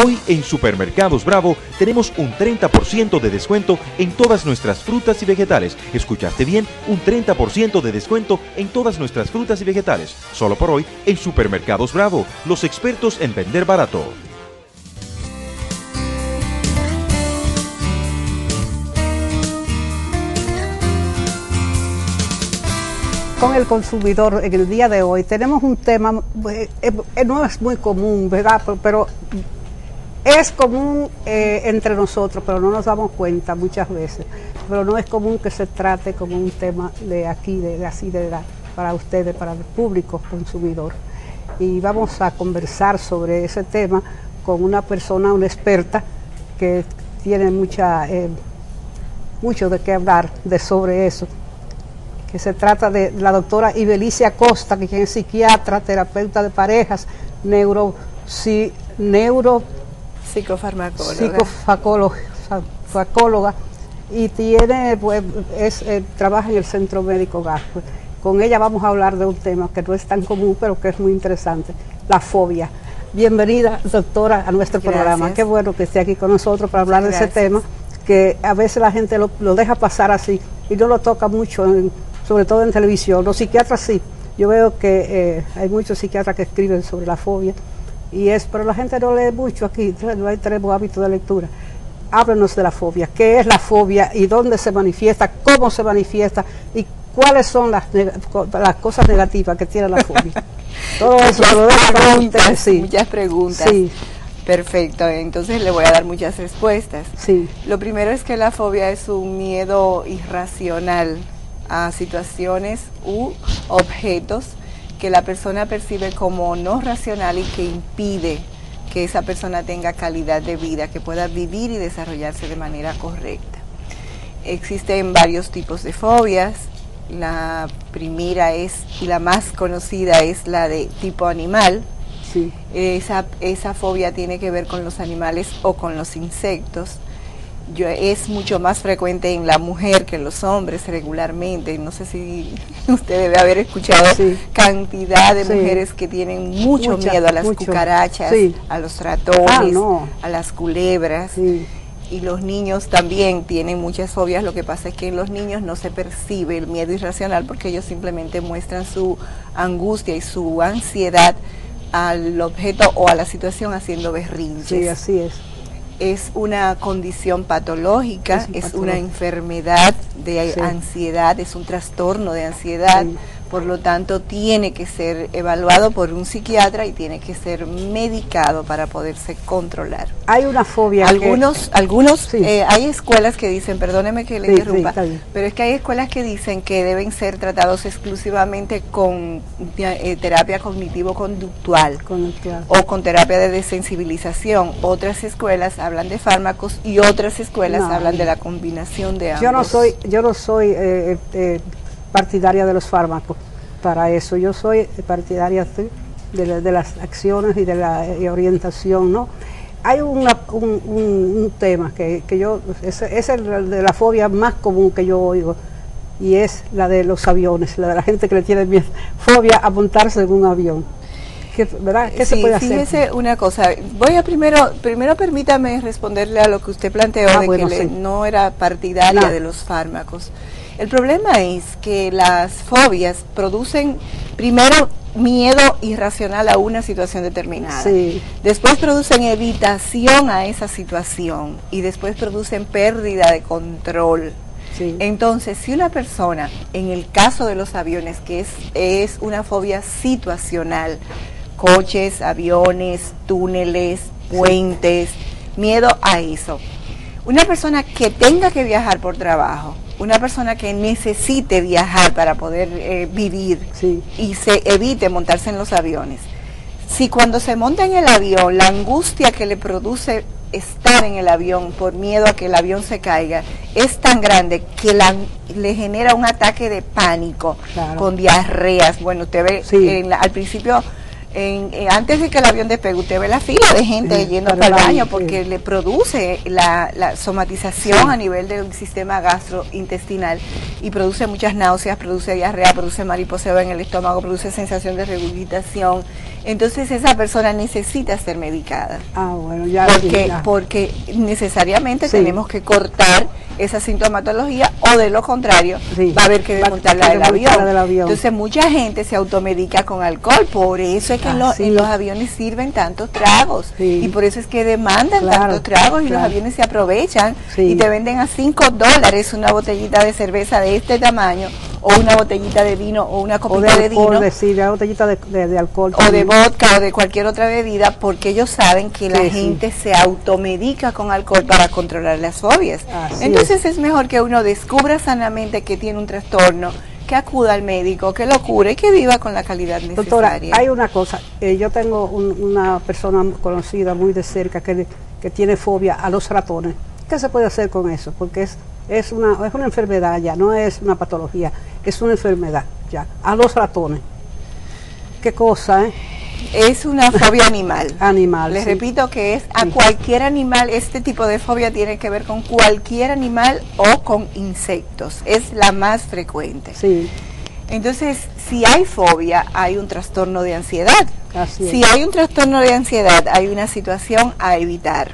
Hoy en Supermercados Bravo tenemos un 30% de descuento en todas nuestras frutas y vegetales. ¿Escuchaste bien? Un 30% de descuento en todas nuestras frutas y vegetales. Solo por hoy en Supermercados Bravo, los expertos en vender barato. Con el consumidor en el día de hoy tenemos un tema, no es muy común, ¿verdad? Pero es común entre nosotros, pero no nos damos cuenta muchas veces. Pero no es común que se trate como un tema de aquí, para ustedes, para el público consumidor. Y vamos a conversar sobre ese tema con una persona, una experta, que tiene mucho de qué hablar sobre eso. Que se trata de la doctora Ibelicia Costa, que es psiquiatra, terapeuta de parejas, psicofacóloga, y tiene, pues, trabaja en el Centro Médico GAR. Con ella vamos a hablar de un tema que no es tan común, pero que es muy interesante, la fobia. Bienvenida, doctora, a nuestro programa. Qué bueno que esté aquí con nosotros para hablar de ese tema, que a veces la gente lo deja pasar así y no lo toca mucho, sobre todo en televisión. Los psiquiatras sí. Yo veo que hay muchos psiquiatras que escriben sobre la fobia, pero la gente no lee mucho aquí, no tenemos hábito de lectura. Háblenos de la fobia. ¿Qué es la fobia y dónde se manifiesta, cómo se manifiesta y cuáles son las cosas negativas que tiene la fobia? Todo eso muchas preguntas. Sí. Perfecto, entonces le voy a dar muchas respuestas. Sí. Lo primero es que la fobia es un miedo irracional a situaciones u objetos que la persona percibe como no racional y que impide que esa persona tenga calidad de vida, que pueda vivir y desarrollarse de manera correcta. Existen varios tipos de fobias. La primera y la más conocida es la de tipo animal. Sí. Esa fobia tiene que ver con los animales o con los insectos. Es mucho más frecuente en la mujer que en los hombres regularmente. No sé si usted debe haber escuchado cantidad de mujeres que tienen mucho miedo a las cucarachas, a los ratones, a las culebras. Sí. Y los niños también tienen muchas fobias. Lo que pasa es que en los niños no se percibe el miedo irracional porque ellos simplemente muestran su angustia y su ansiedad al objeto o a la situación haciendo berrinches. Sí, así es. Es una condición patológica, es una enfermedad de ansiedad, es un trastorno de ansiedad, por lo tanto tiene que ser evaluado por un psiquiatra y tiene que ser medicado para poderse controlar. Hay una fobia. Hay escuelas que dicen, perdóneme que le interrumpa, pero es que hay escuelas que dicen que deben ser tratados exclusivamente con terapia cognitivo-conductual o con terapia de desensibilización. Otras escuelas hablan de fármacos y otras escuelas hablan de la combinación de ambos. Yo no soy partidaria de los fármacos para eso. Yo soy partidaria de las acciones y de la orientación, ¿no? Hay un tema que es el de la fobia más común que yo oigo, y es la de los aviones, la de la gente que le tiene fobia a montarse en un avión. ¿Verdad? ¿Qué se puede hacer? Fíjese una cosa, voy a primero permítame responderle a lo que usted planteó, no era partidaria de los fármacos. El problema es que las fobias producen primero miedo irracional a una situación determinada, después producen evitación a esa situación y después producen pérdida de control. Entonces, si una persona, en el caso de los aviones, que es una fobia situacional, coches, aviones, túneles, puentes, miedo a eso. Una persona que tenga que viajar por trabajo, una persona que necesite viajar para poder vivir y se evite montarse en los aviones. Si cuando se monta en el avión, la angustia que le produce estar en el avión por miedo a que el avión se caiga es tan grande que le genera un ataque de pánico con diarreas. Bueno, usted ve al principio Antes de que el avión despegue, usted ve la fila de gente yendo para el baño porque le produce la somatización a nivel del sistema gastrointestinal y produce muchas náuseas, produce diarrea, produce mariposeo en el estómago, produce sensación de regurgitación. Entonces esa persona necesita ser medicada. Bueno, ya. Porque necesariamente tenemos que cortar esa sintomatología, o de lo contrario va a haber que desmontarla del avión. Entonces mucha gente se automedica con alcohol, por eso es que en los aviones sirven tantos tragos y por eso es que demandan tantos tragos y los aviones se aprovechan y te venden a $5 una botellita de cerveza de este tamaño, o una botellita de vino, o una copita de vino, una botellita de alcohol, o de vodka, o de cualquier otra bebida, porque ellos saben que la gente se automedica con alcohol para controlar las fobias. Entonces es mejor que uno descubra sanamente que tiene un trastorno, que acuda al médico, que lo cure y que viva con la calidad necesaria. Doctora, hay una cosa, yo tengo una persona conocida muy de cerca que tiene fobia a los ratones. ¿Qué se puede hacer con eso? Porque es una enfermedad ya, no es una patología, es una enfermedad ya, a los ratones. ¿Qué cosa, Es una fobia animal. Les repito que es a cualquier animal. Este tipo de fobia tiene que ver con cualquier animal o con insectos. Es la más frecuente. Entonces, si hay fobia, hay un trastorno de ansiedad. Si hay un trastorno de ansiedad, hay una situación a evitar.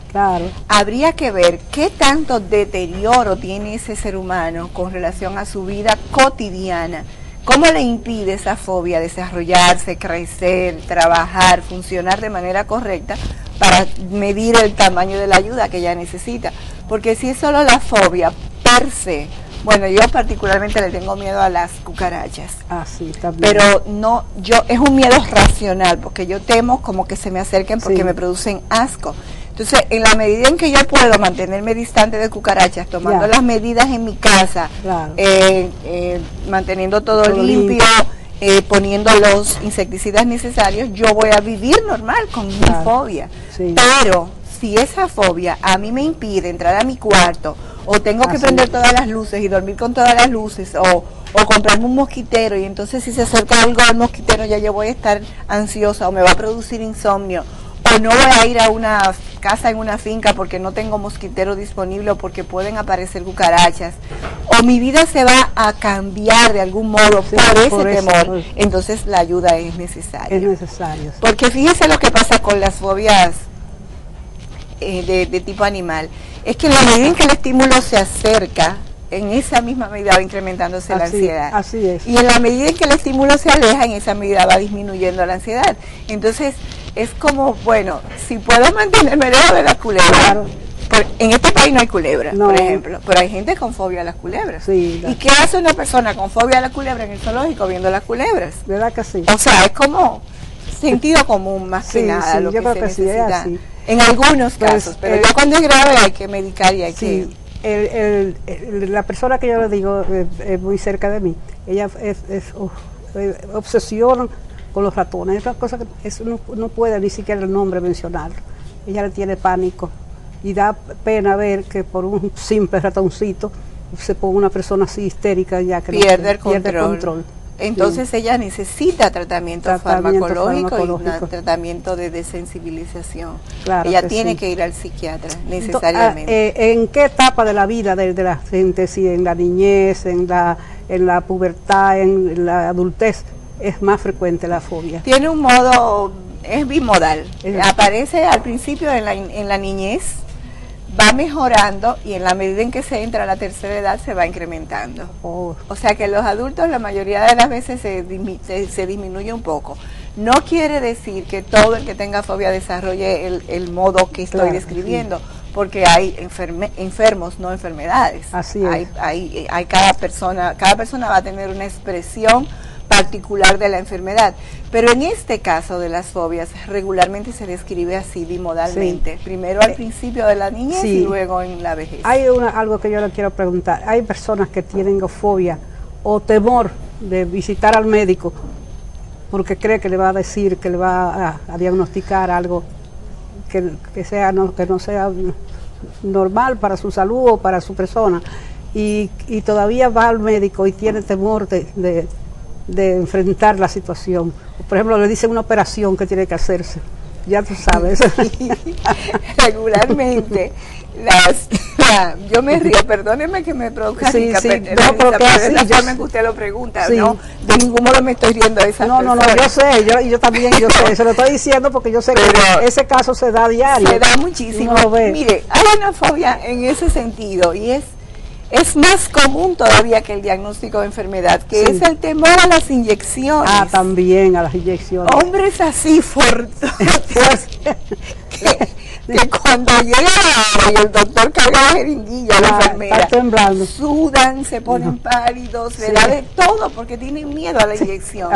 Habría que ver qué tanto deterioro tiene ese ser humano con relación a su vida cotidiana. ¿Cómo le impide esa fobia desarrollarse, crecer, trabajar, funcionar de manera correcta para medir el tamaño de la ayuda que ella necesita? Porque si es solo la fobia per se, bueno, yo particularmente le tengo miedo a las cucarachas. También. Pero es un miedo racional, porque yo temo como que se me acerquen porque me producen asco. Entonces, en la medida en que yo puedo mantenerme distante de cucarachas, tomando las medidas en mi casa, manteniendo todo limpio, poniendo los insecticidas necesarios, yo voy a vivir normal con mi fobia. Pero si esa fobia a mí me impide entrar a mi cuarto, o tengo que prender todas las luces y dormir con todas las luces, o comprarme un mosquitero, y entonces si se acerca algo al mosquitero ya yo voy a estar ansiosa, o me va a producir insomnio, o no voy a ir a una casa en una finca porque no tengo mosquitero disponible o porque pueden aparecer cucarachas, o mi vida se va a cambiar de algún modo por ese temor, entonces la ayuda es necesaria. Porque fíjese lo que pasa con las fobias de tipo animal, es que en la medida en que el estímulo se acerca, en esa misma medida va incrementándose la ansiedad. Y en la medida en que el estímulo se aleja, en esa medida va disminuyendo la ansiedad. Entonces, es como, bueno, si puedo mantenerme lejos de las culebras, en este país no hay culebras, por ejemplo, pero hay gente con fobia a las culebras. ¿Y qué hace una persona con fobia a las culebras en el zoológico viendo las culebras? ¿Verdad que sí? O sea, es como sentido común más que nada lo que se necesita. En algunos casos, pero ya cuando es grave hay que medicar y hay que... la persona que yo le digo es muy cerca de mí, ella obsesiona con los ratones, es una cosa que no puede ni siquiera el nombre mencionarlo. Ella le tiene pánico y da pena ver que por un simple ratoncito se pone una persona así histérica ya que pierde el control. Entonces ella necesita tratamiento farmacológico y un tratamiento de desensibilización. Ella tiene que ir al psiquiatra necesariamente. ¿En qué etapa de la vida de la gente, si en la niñez, en la pubertad, en la adultez, es más frecuente la fobia? Tiene un modo, es bimodal. Aparece al principio en la niñez, va mejorando y en la medida en que se entra a la tercera edad se va incrementando. O sea que los adultos la mayoría de las veces se disminuye un poco. No quiere decir que todo el que tenga fobia desarrolle el modo que estoy describiendo, porque hay enfermos, no enfermedades. Hay cada persona va a tener una expresión particular de la enfermedad, pero en este caso de las fobias regularmente se describe así bimodalmente, primero al principio de la niñez y luego en la vejez. Hay algo que yo le quiero preguntar, hay personas que tienen fobia o temor de visitar al médico porque cree que le va a decir, que le va a diagnosticar algo que no sea normal para su salud o para su persona, y todavía va al médico y tiene temor de de enfrentar la situación. Por ejemplo, le dicen una operación que tiene que hacerse. Ya tú sabes. Regularmente, yo me río, perdóneme que me produzca sí, risa, sí, pero no, porque es la forma en que usted lo pregunta, sí. ¿no? De ningún modo me estoy riendo de esa No, yo sé, yo también, yo sé, se lo estoy diciendo porque yo sé que ese caso se da a diario. Se da muchísimo. Mire, hay una fobia en ese sentido y es más común todavía que el diagnóstico de enfermedad, que es el temor a las inyecciones. Ah, también a las inyecciones. Hombres así fuertes que cuando llega la hora y el doctor carga la jeringuilla, la enfermera, sudan, se ponen pálidos, le da de todo porque tienen miedo a la inyección.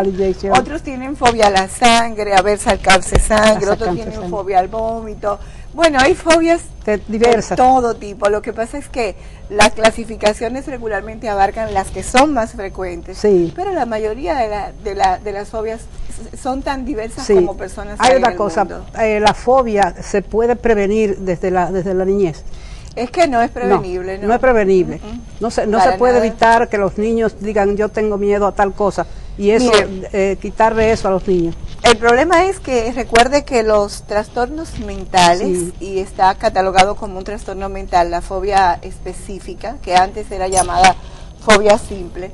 Otros tienen fobia a la sangre, a ver sacarse sangre, otros tienen fobia al vómito. Bueno, hay fobias diversas, de todo tipo. Lo que pasa es que las clasificaciones regularmente abarcan las que son más frecuentes, pero la mayoría de las fobias son tan diversas como personas. Hay una cosa, la fobia se puede prevenir desde la niñez. Es que no es prevenible. No es prevenible. No se puede evitar que los niños digan yo tengo miedo a tal cosa y eso, quitarle eso a los niños. El problema es que recuerde que los trastornos mentales, y está catalogado como un trastorno mental, la fobia específica, que antes era llamada fobia simple,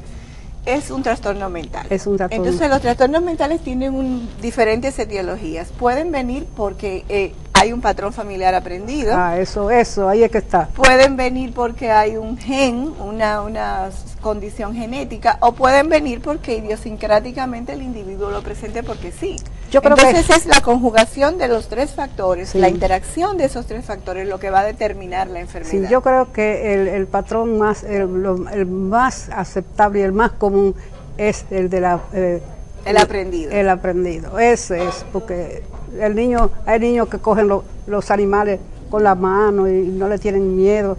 es un trastorno mental. Entonces los trastornos mentales tienen diferentes etiologías. Pueden venir porque hay un patrón familiar aprendido. Ah, eso, ahí es que está. Pueden venir porque hay un gen, una condición genética, o pueden venir porque idiosincráticamente el individuo lo presente porque sí. Entonces es la conjugación de los tres factores, la interacción de esos tres factores lo que va a determinar la enfermedad. Sí, yo creo que el patrón más, el más aceptable y el más común es el de el aprendido. El aprendido, ese es, porque hay niños que cogen los animales con la mano y no le tienen miedo,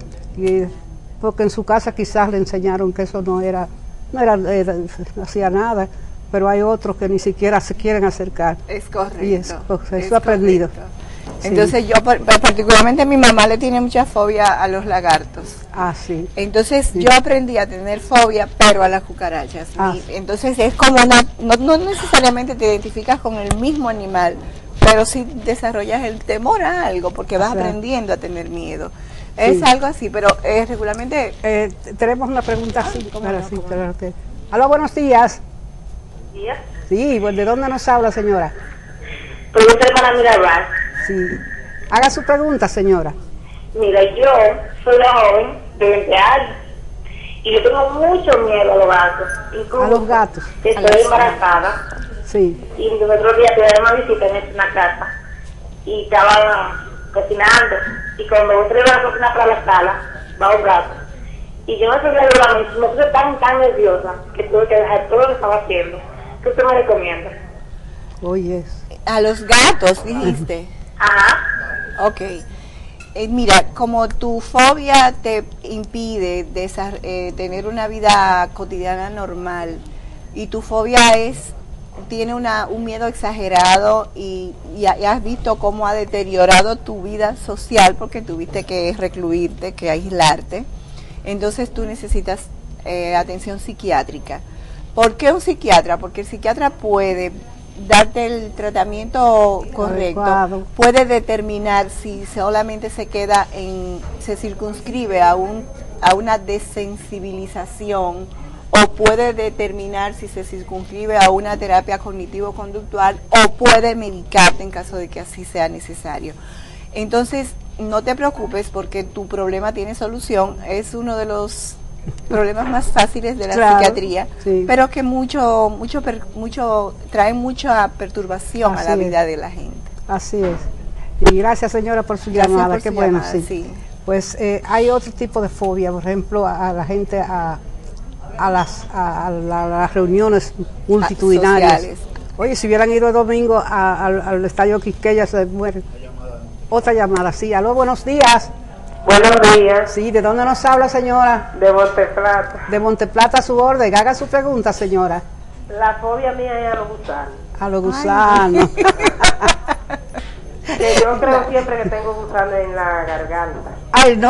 porque en su casa quizás le enseñaron que eso no hacía nada, pero hay otros que ni siquiera se quieren acercar. Es correcto. Y eso aprendido. Entonces yo, particularmente mi mamá le tiene mucha fobia a los lagartos. Ah, sí. Entonces yo aprendí a tener fobia, pero a las cucarachas. Entonces es como no necesariamente te identificas con el mismo animal, pero sí desarrollas el temor a algo, porque vas aprendiendo a tener miedo. Es algo así, pero regularmente... tenemos una pregunta así. Aló, buenos días. ¿Días? Sí, ¿de dónde nos habla, señora? Pregunta para Mirabal. Sí. Haga su pregunta, señora. Mira, yo soy una joven de 20 años y yo tengo mucho miedo a los gatos. Incluso a los gatos. Que estoy embarazada. Sí. Y el otro día tuve una visita en una casa y estaban cocinando. Y cuando voy a traer la cocina para la sala, va un gato. Y yo me puse tan nerviosa que tuve que dejar todo lo que estaba haciendo. ¿Qué usted me recomienda? Oye. A los gatos, dijiste. Ajá. Ok. Mira, como tu fobia te impide tener una vida cotidiana normal y tu fobia tiene un miedo exagerado y has visto cómo ha deteriorado tu vida social porque tuviste que recluirte, que aislarte, entonces tú necesitas atención psiquiátrica. ¿Por qué un psiquiatra? Porque el psiquiatra puede darte el tratamiento correcto, puede determinar si solamente se circunscribe a una desensibilización o puede determinar si se circunscribe a una terapia cognitivo-conductual o puede medicarte en caso de que así sea necesario. Entonces, no te preocupes porque tu problema tiene solución, es uno de los problemas más fáciles de la psiquiatría, pero que trae mucha perturbación a la vida de la gente. Así es. Y gracias, señora, por su llamada. Qué bueno, sí. Pues hay otro tipo de fobia, por ejemplo, a la gente a las reuniones multitudinarias. Sociales. Oye, si hubieran ido el domingo al estadio Quisqueya, se mueren. Otra llamada, sí. Aló, buenos días. Buenos días. Sí, ¿de dónde nos habla, señora? De Monteplata. De Monteplata, a su orden. Haga su pregunta, señora. La fobia mía es a los gusanos. A los gusanos. Yo creo siempre que tengo gusanos en la garganta. Ay, no.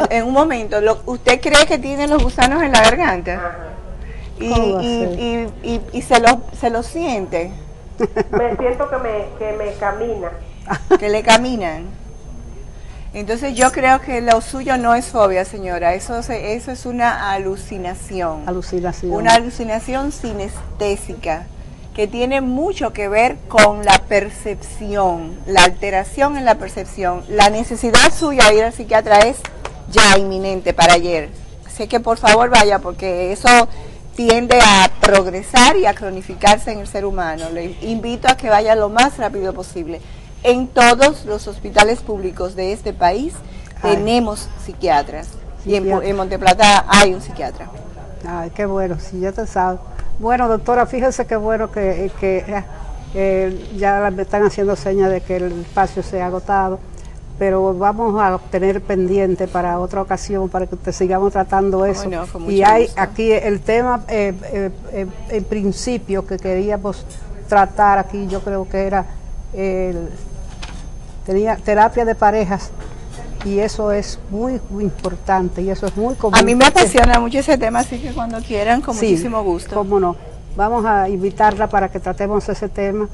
En un momento, ¿usted cree que tiene los gusanos en la garganta? Ajá. y se lo siente. Me siento que me camina. Que le caminan. Entonces yo creo que lo suyo no es fobia, señora, eso es una alucinación. Una alucinación sinestésica que tiene mucho que ver con la percepción, la alteración en la percepción. La necesidad suya de ir al psiquiatra es ya inminente para ayer. Así que por favor vaya, porque eso tiende a progresar y a cronificarse en el ser humano. Le invito a que vaya lo más rápido posible. En todos los hospitales públicos de este país tenemos psiquiatras. Y en Monteplata hay un psiquiatra. Ay, qué bueno, sí, ya te sabes. Bueno, doctora, fíjese qué bueno que ya me están haciendo señas de que el espacio se ha agotado, pero vamos a tener pendiente para otra ocasión para que te sigamos tratando eso. No, y hay gusto. Aquí el tema, en principio, que queríamos tratar aquí, yo creo que era tenía terapia de parejas, y eso es muy importante y eso es muy común. A mí me apasiona mucho ese tema, así que cuando quieran, con muchísimo gusto. Cómo no, vamos a invitarla para que tratemos ese tema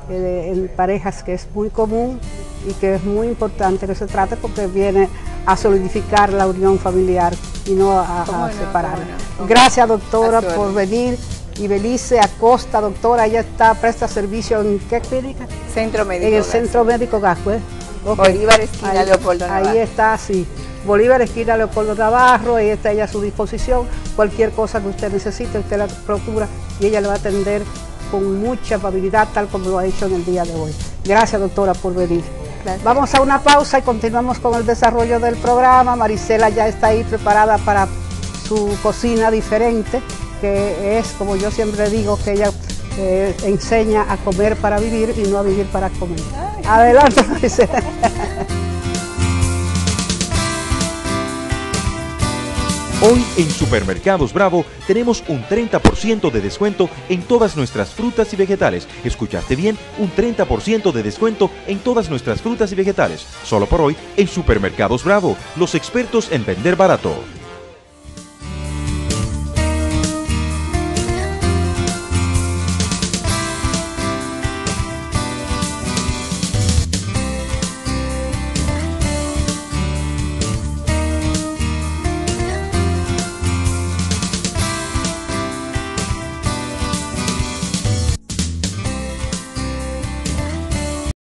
en parejas, que es muy común y que es muy importante que se trate, porque viene a solidificar la unión familiar y no a separarla. Gracias, doctora, por venir. Y Belice Acosta, doctora, ella presta servicio ¿en qué clínica? Centro Médico. En el Centro Médico Gascue. Bolívar, esquina Leopoldo Navarro. Ahí está, sí. Bolívar, esquina Leopoldo Navarro, ahí está ella a su disposición. Cualquier cosa que usted necesite, usted la procura y ella le va a atender con mucha amabilidad, tal como lo ha hecho en el día de hoy. Gracias, doctora, por venir. Gracias. Vamos a una pausa y continuamos con el desarrollo del programa. Marisela ya está ahí preparada para su cocina diferente, que es, como yo siempre digo, que ella enseña a comer para vivir y no a vivir para comer. Adelante, Marisela. Hoy en Supermercados Bravo tenemos un 30% de descuento en todas nuestras frutas y vegetales. ¿Escuchaste bien? Un 30% de descuento en todas nuestras frutas y vegetales. Solo por hoy en Supermercados Bravo, los expertos en vender barato.